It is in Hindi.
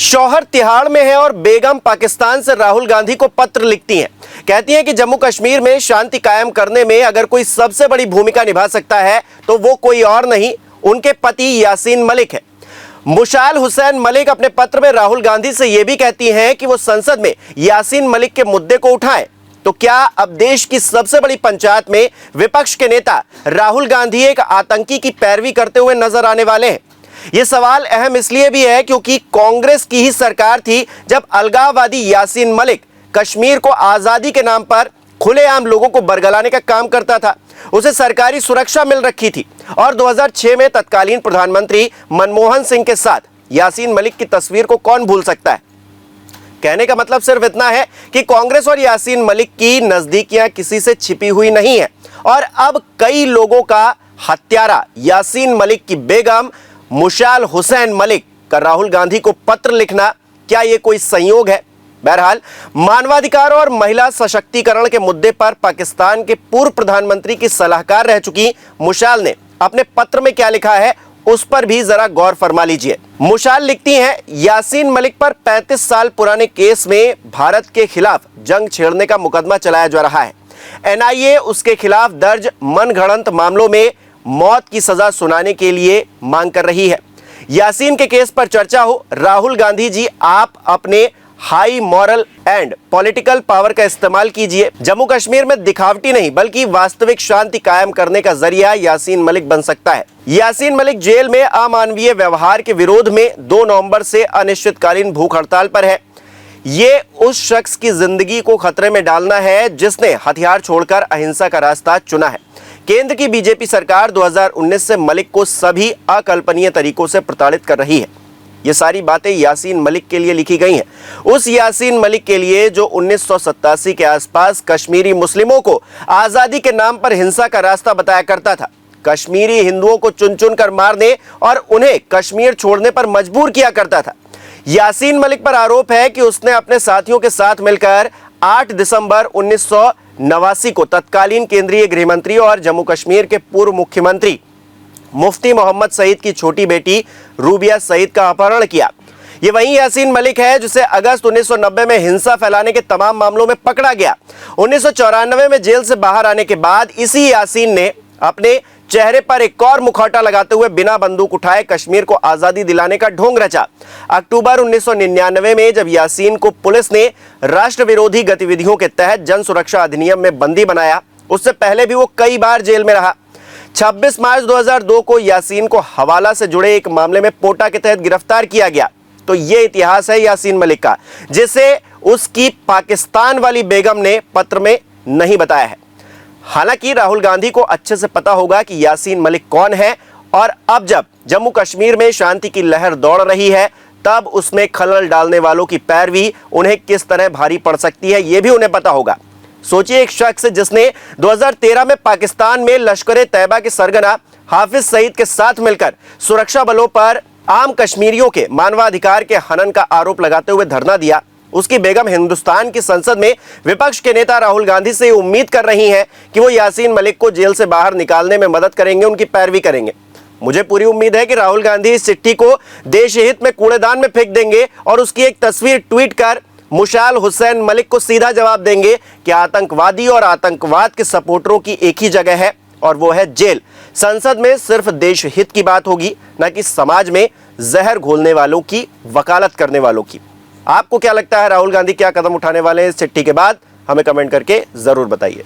शौहर तिहाड़ में है और बेगम पाकिस्तान से राहुल गांधी को पत्र लिखती हैं। कहती हैं कि जम्मू कश्मीर में शांति कायम करने में अगर कोई सबसे बड़ी भूमिका निभा सकता है तो वो कोई और नहीं, उनके पति यासीन मलिक है। मुशाल हुसैन मलिक अपने पत्र में राहुल गांधी से यह भी कहती हैं कि वो संसद में यासीन मलिक के मुद्दे को उठाएं। तो क्या अब देश की सबसे बड़ी पंचायत में विपक्ष के नेता राहुल गांधी एक आतंकी की पैरवी करते हुए नजर आने वाले हैं? यह सवाल अहम इसलिए भी है क्योंकि कांग्रेस की ही सरकार थी जब अलगाववादी यासीन मलिक कश्मीर को आजादी के नाम पर खुलेआम लोगों को बरगलाने का काम करता था। उसे सरकारी सुरक्षा मिल रखी थी और 2006 में तत्कालीन प्रधानमंत्री मनमोहन सिंह के साथ यासीन मलिक की तस्वीर को कौन भूल सकता है। कहने का मतलब सिर्फ इतना है कि कांग्रेस और यासीन मलिक की नजदीकियां किसी से छिपी हुई नहीं है और अब कई लोगों का हत्यारा यासीन मलिक की बेगम मुशाल हुसैन मलिक का राहुल गांधी को पत्र लिखना, क्या यह कोई संयोग है? बहरहाल मानवाधिकार और महिला सशक्तिकरण के मुद्दे पर पाकिस्तान के पूर्व प्रधानमंत्री की सलाहकार रह चुकी मुशाल ने अपने पत्र में क्या लिखा है उस पर भी जरा गौर फरमा लीजिए। मुशाल लिखती हैं, यासीन मलिक पर 35 साल पुराने केस में भारत के खिलाफ जंग छेड़ने का मुकदमा चलाया जा रहा है। एनआईए उसके खिलाफ दर्ज मनगढ़ंत मामलों में मौत की सजा सुनाने के लिए मांग कर रही है। यासीन के केस पर चर्चा हो, राहुल गांधी जी आप अपने high moral and political power का इस्तेमाल कीजिए। जम्मू कश्मीर में दिखावटी नहीं बल्कि वास्तविक शांति कायम करने का जरिया यासीन मलिक बन सकता है। यासीन मलिक जेल में अमानवीय व्यवहार के विरोध में 2 नवंबर से अनिश्चितकालीन भूख हड़ताल पर है। ये उस शख्स की जिंदगी को खतरे में डालना है जिसने हथियार छोड़कर अहिंसा का रास्ता चुना है। केंद्र की बीजेपी सरकार 2019 से मलिक को सभी अकल्पनीय तरीकों से प्रताड़ित कर रही है। ये सारी बातें यासीन मलिक के लिए लिखी गई हैं, उस यासीन मलिक के लिए जो 1987 के आसपास कश्मीरी मुस्लिमों को आजादी के नाम पर हिंसा का रास्ता बताया करता था, कश्मीरी हिंदुओं को चुन चुन कर मारने और उन्हें कश्मीर छोड़ने पर मजबूर किया करता था। यासीन मलिक पर आरोप है कि उसने अपने साथियों के साथ मिलकर 8 दिसंबर 1989 को तत्कालीन केंद्रीय गृह मंत्री और जम्मू कश्मीर के पूर्व मुख्यमंत्री मुफ्ती मोहम्मद सईद की छोटी बेटी रूबिया सईद का अपहरण किया। ये वही यासीन मलिक है जिसे अगस्त 1990 में हिंसा फैलाने के तमाम मामलों में पकड़ा गया। 1994 में जेल से बाहर आने के बाद इसी यासीन ने अपने चेहरे पर एक और मुखौटा लगाते हुए बिना बंदूक उठाए कश्मीर को आजादी दिलाने का ढोंग रचा। अक्टूबर 1999 में जब यासीन को पुलिस ने राष्ट्र विरोधी गतिविधियों के तहत जन सुरक्षा अधिनियम में बंदी बनाया, उससे पहले भी वो कई बार जेल में रहा। 26 मार्च 2002 को यासीन को हवाला से जुड़े एक मामले में पोटा के तहत गिरफ्तार किया गया। तो ये इतिहास है यासीन मलिक का, जिसे उसकी पाकिस्तान वाली बेगम ने पत्र में नहीं बताया है। हालांकि राहुल गांधी को अच्छे से पता होगा कि यासीन मलिक कौन है और अब जब जम्मू कश्मीर में शांति की लहर दौड़ रही है तब उसमें खलल डालने वालों की पैरवी उन्हें किस तरह भारी पड़ सकती है, यह भी उन्हें पता होगा। सोचिए, एक शख्स जिसने 2013 में पाकिस्तान में लश्कर तैयबा के सरगना हाफिज सईद के साथ मिलकर सुरक्षा बलों पर आम कश्मीरियों के मानवाधिकार के हनन का आरोप लगाते हुए धरना दिया, उसकी बेगम हिंदुस्तान की संसद में विपक्ष के नेता राहुल गांधी से उम्मीद कर रही हैं कि वो यासीन मलिक को जेल से बाहर निकालने में मदद करेंगे, उनकी पैरवी करेंगे। मुझे पूरी उम्मीद है कि राहुल गांधी इस चिट्ठी को देश हित में कूड़ेदान में फेंक देंगे और उसकी एक तस्वीर ट्वीट कर मुशाल हुसैन मलिक को सीधा जवाब देंगे कि आतंकवादी और आतंकवाद के सपोर्टरों की एक ही जगह है और वो है जेल। संसद में सिर्फ देश हित की बात होगी, न कि समाज में जहर घोलने वालों की वकालत करने वालों की। आपको क्या लगता है, राहुल गांधी क्या कदम उठाने वाले हैं इस चिट्ठी के बाद? हमें कमेंट करके जरूर बताइए।